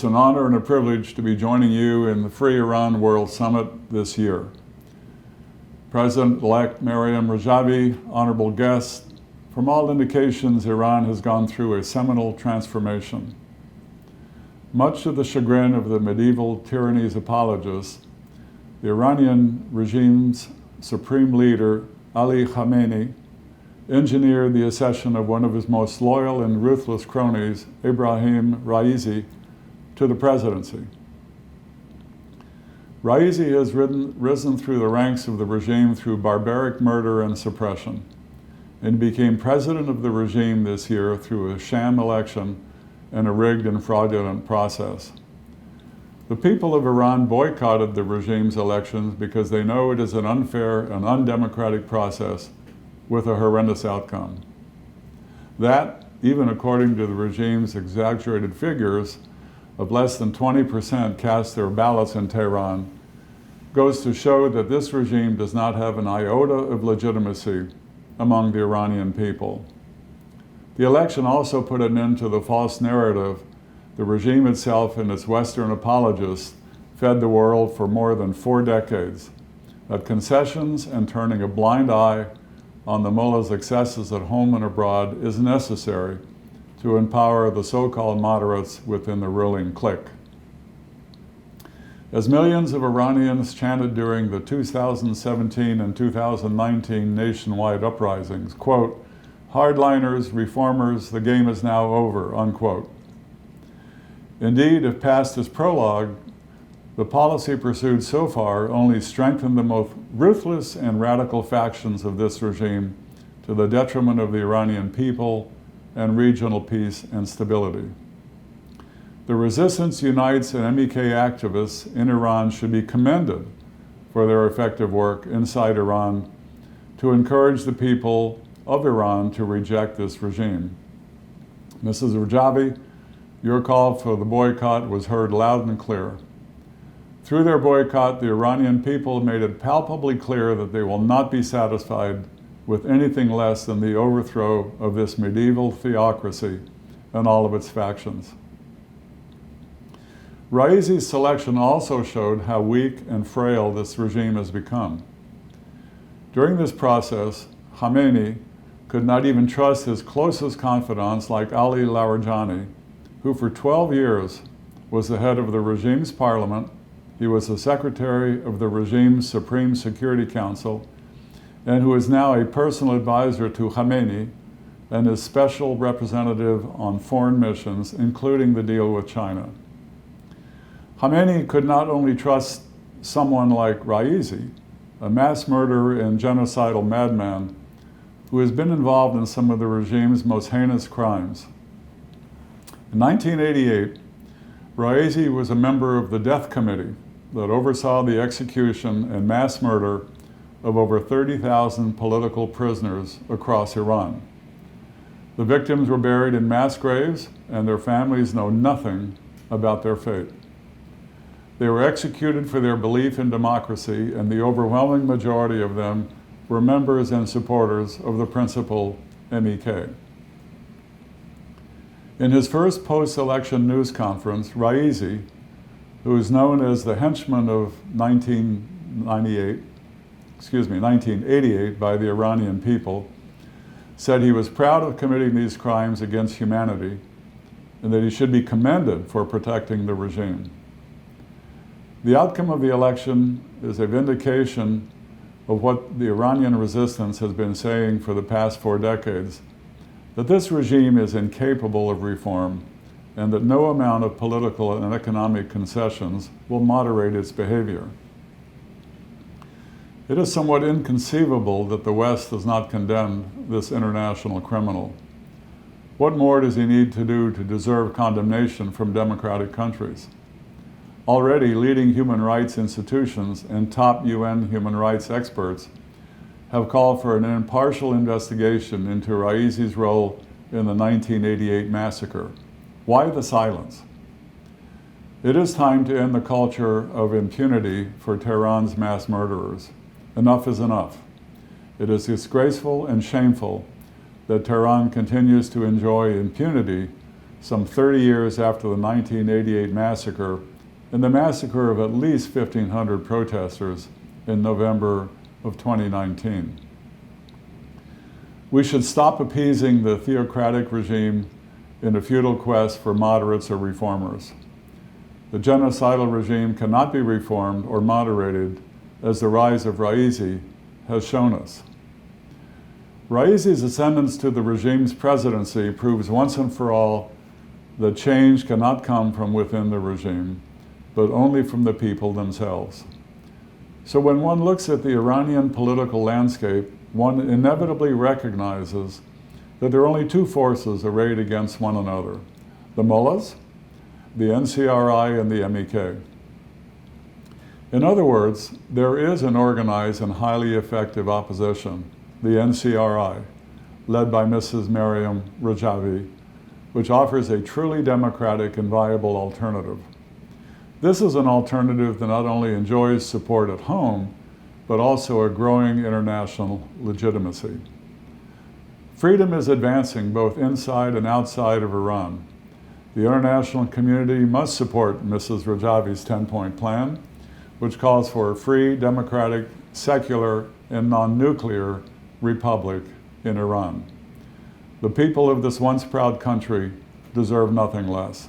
an honor and a privilege to be joining you in the Free Iran World Summit this year. President-elect Maryam Rajavi, honorable guests, from all indications, Iran has gone through a seminal transformation. Much to the chagrin of the medieval tyranny's apologists, the Iranian regime's supreme leader, Ali Khamenei, engineered the accession of one of his most loyal and ruthless cronies, Ebrahim Raisi, to the presidency. Raisi has risen through the ranks of the regime through barbaric murder and suppression, and became president of the regime this year through a sham election and a rigged and fraudulent process. The people of Iran boycotted the regime's elections because they know it is an unfair and undemocratic process with a horrendous outcome. That, even according to the regime's exaggerated figures of less than 20% cast their ballots in Tehran, goes to show that this regime does not have an iota of legitimacy among the Iranian people. The election also put an end to the false narrative the regime itself and its Western apologists fed the world for more than 4 decades, that concessions and turning a blind eye on the mullah's excesses at home and abroad is necessary to empower the so-called moderates within the ruling clique. As millions of Iranians chanted during the 2017 and 2019 nationwide uprisings, quote, "Hardliners, reformers, the game is now over," unquote. Indeed, if passed as prologue, the policy pursued so far only strengthened the most ruthless and radical factions of this regime to the detriment of the Iranian people and regional peace and stability. The Resistance Unites and MEK activists in Iran should be commended for their effective work inside Iran to encourage the people of Iran to reject this regime. Mrs. Rajavi, your call for the boycott was heard loud and clear. Through their boycott, the Iranian people made it palpably clear that they will not be satisfied with anything less than the overthrow of this medieval theocracy and all of its factions. Raisi's selection also showed how weak and frail this regime has become. During this process, Khamenei could not even trust his closest confidants like Ali Larijani, who for 12 years was the head of the regime's parliament. He was the secretary of the regime's Supreme Security Council, and who is now a personal advisor to Khamenei and his special representative on foreign missions, including the deal with China. Khamenei could not only trust someone like Raisi, a mass murderer and genocidal madman who has been involved in some of the regime's most heinous crimes. In 1988, Raisi was a member of the Death Committee that oversaw the execution and mass murder of over 30,000 political prisoners across Iran. The victims were buried in mass graves, and their families know nothing about their fate. They were executed for their belief in democracy, and the overwhelming majority of them were members and supporters of the principal MEK. In his first post-election news conference, Raisi, who is known as the henchman of 1988 by the Iranian people, said he was proud of committing these crimes against humanity and that he should be commended for protecting the regime. The outcome of the election is a vindication of what the Iranian resistance has been saying for the past 4 decades, that this regime is incapable of reform and that no amount of political and economic concessions will moderate its behavior. It is somewhat inconceivable that the West has not condemned this international criminal. What more does he need to do to deserve condemnation from democratic countries? Already, leading human rights institutions and top UN human rights experts have called for an impartial investigation into Raisi's role in the 1988 massacre. Why the silence? It is time to end the culture of impunity for Tehran's mass murderers. Enough is enough. It is disgraceful and shameful that Tehran continues to enjoy impunity some 30 years after the 1988 massacre and the massacre of at least 1,500 protesters in November of 2019. We should stop appeasing the theocratic regime in a futile quest for moderates or reformers. The genocidal regime cannot be reformed or moderated, as the rise of Raisi has shown us. Raisi's ascendance to the regime's presidency proves once and for all that change cannot come from within the regime, but only from the people themselves. So when one looks at the Iranian political landscape, one inevitably recognizes that there are only two forces arrayed against one another: the mullahs, the NCRI, and the MEK. In other words, there is an organized and highly effective opposition, the NCRI, led by Mrs. Maryam Rajavi, which offers a truly democratic and viable alternative. This is an alternative that not only enjoys support at home, but also a growing international legitimacy. Freedom is advancing both inside and outside of Iran. The international community must support Mrs. Rajavi's 10-point plan, which calls for a free, democratic, secular, and non-nuclear republic in Iran. The people of this once proud country deserve nothing less.